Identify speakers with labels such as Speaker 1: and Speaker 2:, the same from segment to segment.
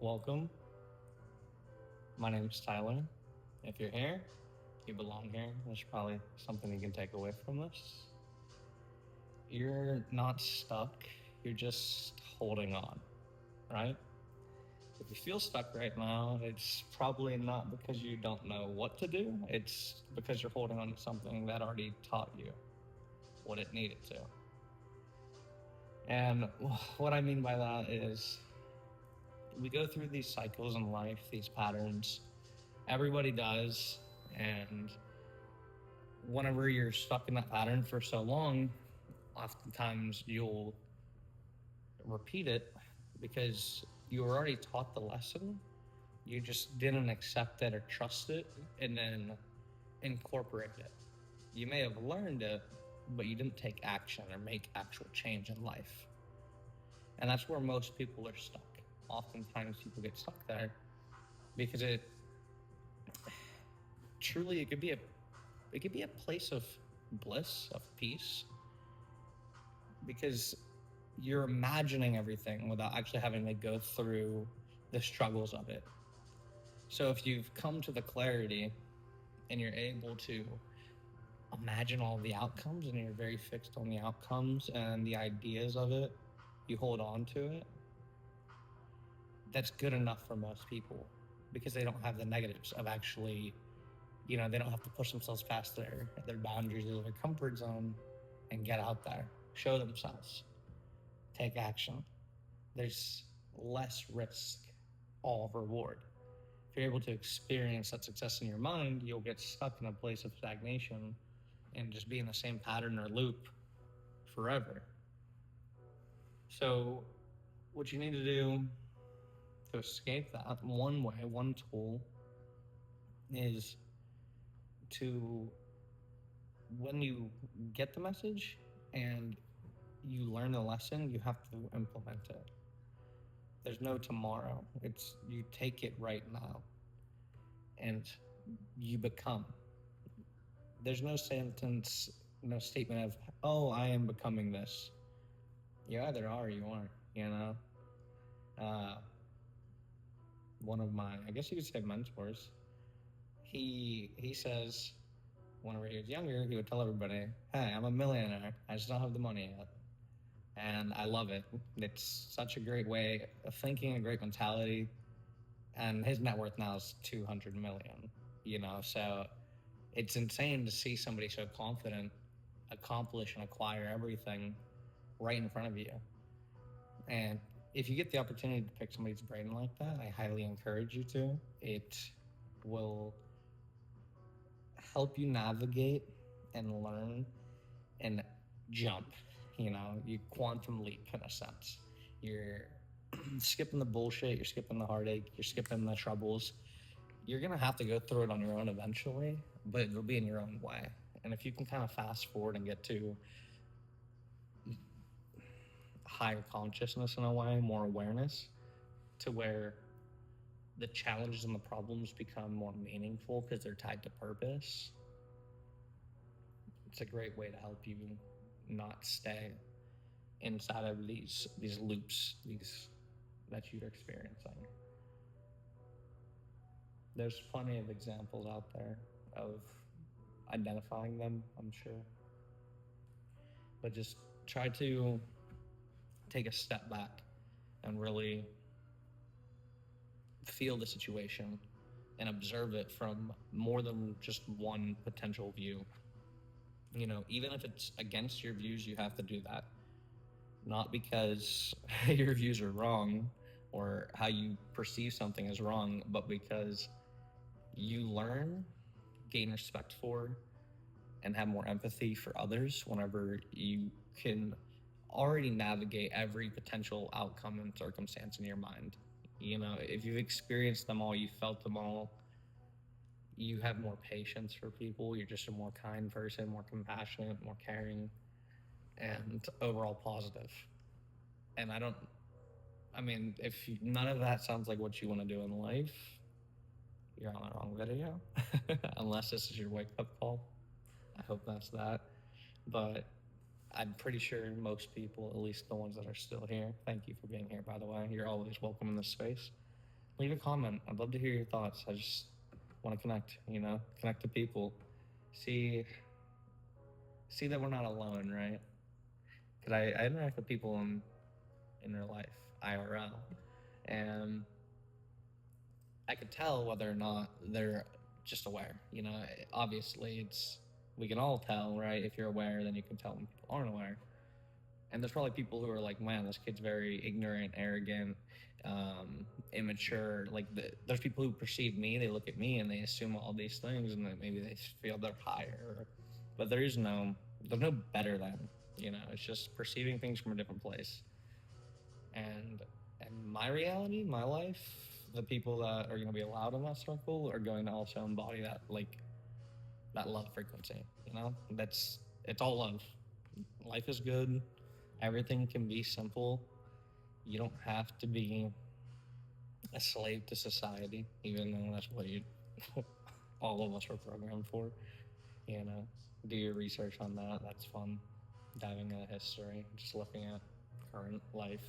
Speaker 1: Welcome. My name's Tyler. If you're here, you belong here. There's probably something you can take away from this. You're not stuck, you're just holding on, right? If you feel stuck right now, it's probably not because you don't know what to do, it's because you're holding on to something that already taught you what it needed to. And what I mean by that is we go through these cycles in life, these patterns. Everybody does. And whenever you're stuck in that pattern for so long, oftentimes you'll repeat it because you were already taught the lesson. You just didn't accept it or trust it and then incorporate it. You may have learned it, but you didn't take action or make actual change in life. And that's where most people are stuck. Oftentimes people get stuck there because it could be a place of bliss, of peace, because you're imagining everything without actually having to go through the struggles of it. So if you've come to the clarity and you're able to imagine all the outcomes and you're very fixed on the outcomes and the ideas of it, you hold on to it, that's good enough for most people because they don't have the negatives of actually, they don't have to push themselves past their boundaries or their comfort zone and get out there, show themselves, take action. There's less risk, all reward. If you're able to experience that success in your mind, you'll get stuck in a place of stagnation and just be in the same pattern or loop forever. So, what you need to do to escape that, one way, one tool, is to, when you get the message and you learn the lesson, you have to implement it. There's no tomorrow. It's you take it right now and you become. There's no sentence, no statement of, oh, I am becoming this. You either are or you aren't. Uh, One of my, I guess you could say, mentors, he says whenever he was younger, he would tell everybody, hey, I'm a millionaire. I just don't have the money yet. And I love it. It's such a great way of thinking, a great mentality. And his net worth now is 200 million, so it's insane to see somebody so confident accomplish and acquire everything right in front of you. And if you get the opportunity to pick somebody's brain like that, I highly encourage you to. It will help you navigate and learn and jump. You quantum leap in a sense. You're skipping the bullshit, you're skipping the heartache, you're skipping the troubles. You're gonna have to go through it on your own eventually, but it'll be in your own way. And if you can kind of fast forward and get to higher consciousness in a way, more awareness, to where the challenges and the problems become more meaningful because they're tied to purpose, it's a great way to help you not stay inside of these loops, these that you're experiencing. There's plenty of examples out there of identifying them, I'm sure. But just try to take a step back and really feel the situation and observe it from more than just one potential view. Even if it's against your views, you have to do that. Not because your views are wrong or how you perceive something is wrong, but because you learn, gain respect for, and have more empathy for others whenever you can already navigate every potential outcome and circumstance in your mind. If you've experienced them all, you felt them all, you have more patience for people. You're just a more kind person, more compassionate, more caring, and overall positive. And if none of that sounds like what you want to do in life, you're on the wrong video. Unless this is your wake up call. I hope that's that. But I'm pretty sure most people, at least the ones that are still here, thank you for being here, by the way. You're always welcome in this space. leave a comment. I'd love to hear your thoughts. I just want to connect, connect to people. See see that we're not alone, right? Because I interact with people in real life, IRL, and I could tell whether or not they're just aware. Obviously, we can all tell, right? If you're aware, then you can tell when people aren't aware. And there's probably people who are like, man, this kid's very ignorant, arrogant, immature. Like, there's people who perceive me, they look at me, and they assume all these things, and then maybe they feel they're higher. But there's no better than. It's just perceiving things from a different place. And my reality, my life, the people that are going to be allowed in that circle are going to also embody that love frequency. It's all love. Life is good. Everything can be simple. You don't have to be a slave to society, even though that's what all of us are programmed for. Do your research on that. That's fun. Diving into history, just looking at current life.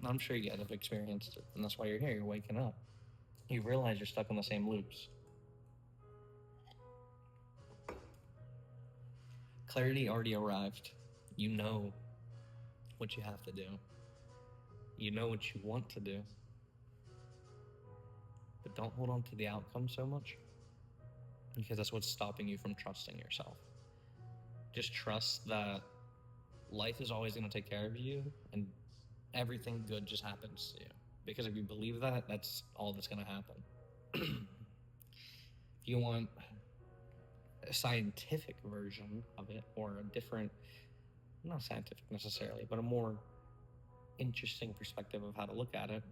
Speaker 1: I'm sure you guys have experienced it, and that's why you're here. You're waking up. You realize you're stuck in the same loops. Clarity already arrived. You know what you have to do. You know what you want to do. But don't hold on to the outcome so much, because that's what's stopping you from trusting yourself. Just trust that life is always going to take care of you, and everything good just happens to you. Because if you believe that, that's all that's going to happen. If you want a scientific version of it, or a different, not scientific necessarily, but a more interesting perspective of how to look at it,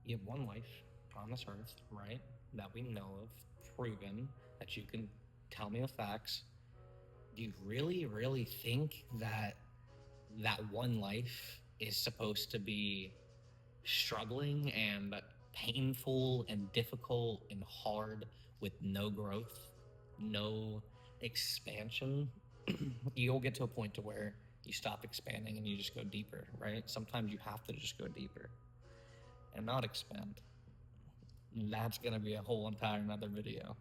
Speaker 1: you have one life on this earth, right? That we know of, proven, that you can tell me the facts. Do you really, really think that one life is supposed to be struggling and painful and difficult and hard with no growth, no expansion? You'll get to a point to where you stop expanding and you just go deeper, right? Sometimes you have to just go deeper and not expand. That's gonna be a whole entire another video.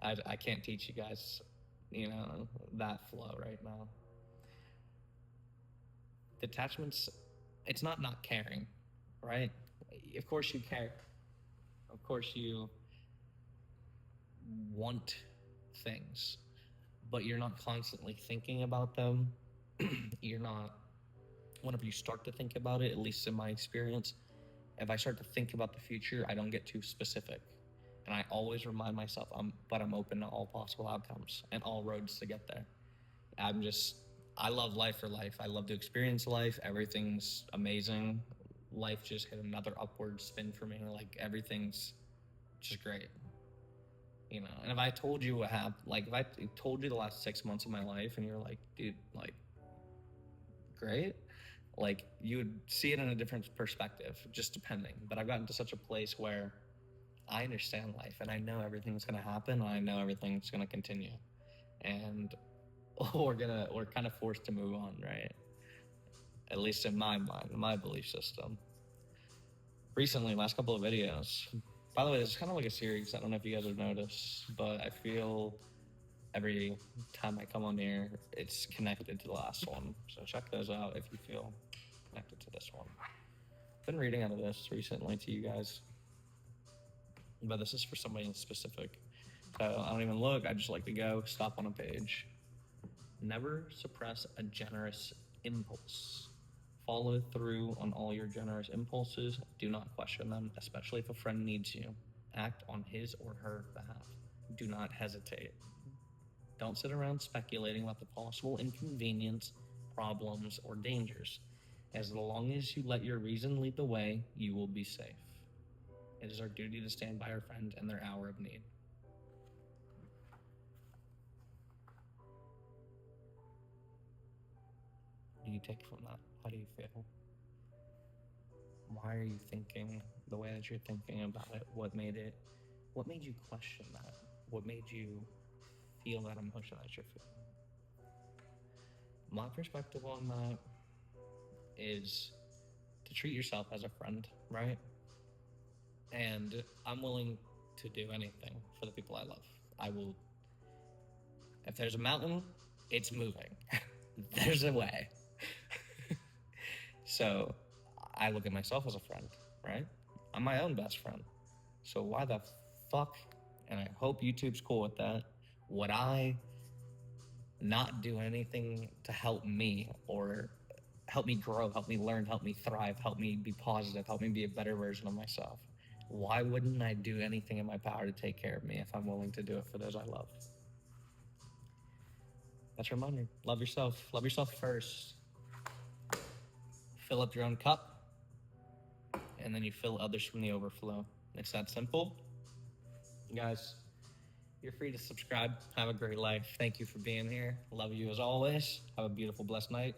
Speaker 1: I can't teach you guys, that flow right now. Detachment's, it's not caring, right? Of course you care. Of course you want things, but you're not constantly thinking about them. You're not, whenever you start to think about it, at least in my experience, if I start to think about the future, I don't get too specific. And I always remind myself, I'm open to all possible outcomes and all roads to get there. I love life for life. I love to experience life. Everything's amazing. Life just hit another upward spin for me. Like, everything's just great. And if I told you what happened, like, if I told you the last 6 months of my life and you're like, dude, like, great, like, you would see it in a different perspective, just depending. But I've gotten to such a place where I understand life, and I know everything's going to happen, and I know everything's going to continue. And we're kind of forced to move on, right? At least in my mind, in my belief system. Recently, last couple of videos, by the way, this is kind of like a series. I don't know if you guys have noticed, but I feel every time I come on here, it's connected to the last one. So check those out if you feel connected to this one. I've been reading out of this recently to you guys, but this is for somebody in specific. So I don't even look. I just like to go, stop on a page. Never suppress a generous impulse. Follow through on all your generous impulses. Do not question them, especially if a friend needs you. Act on his or her behalf. Do not hesitate. Don't sit around speculating about the possible inconvenience, problems, or dangers. As long as you let your reason lead the way, you will be safe. It is our duty to stand by our friends in their hour of need. What do you take from that? How do you feel? Why are you thinking the way that you're thinking about it? What made you question that? What made you feel that emotion that you're feeling? My perspective on that is to treat yourself as a friend, right? And I'm willing to do anything for the people I love. I will. If there's a mountain, it's moving. There's a way. So I look at myself as a friend, right? I'm my own best friend. So why the fuck, and I hope YouTube's cool with that, would I not do anything to help me or help me grow, help me learn, help me thrive, help me be positive, help me be a better version of myself? Why wouldn't I do anything in my power to take care of me if I'm willing to do it for those I love? That's your reminder. Love yourself. Love yourself first. Fill up your own cup, and then you fill others from the overflow. It's that simple. Guys, you're free to subscribe. Have a great life. Thank you for being here. Love you as always. Have a beautiful, blessed night.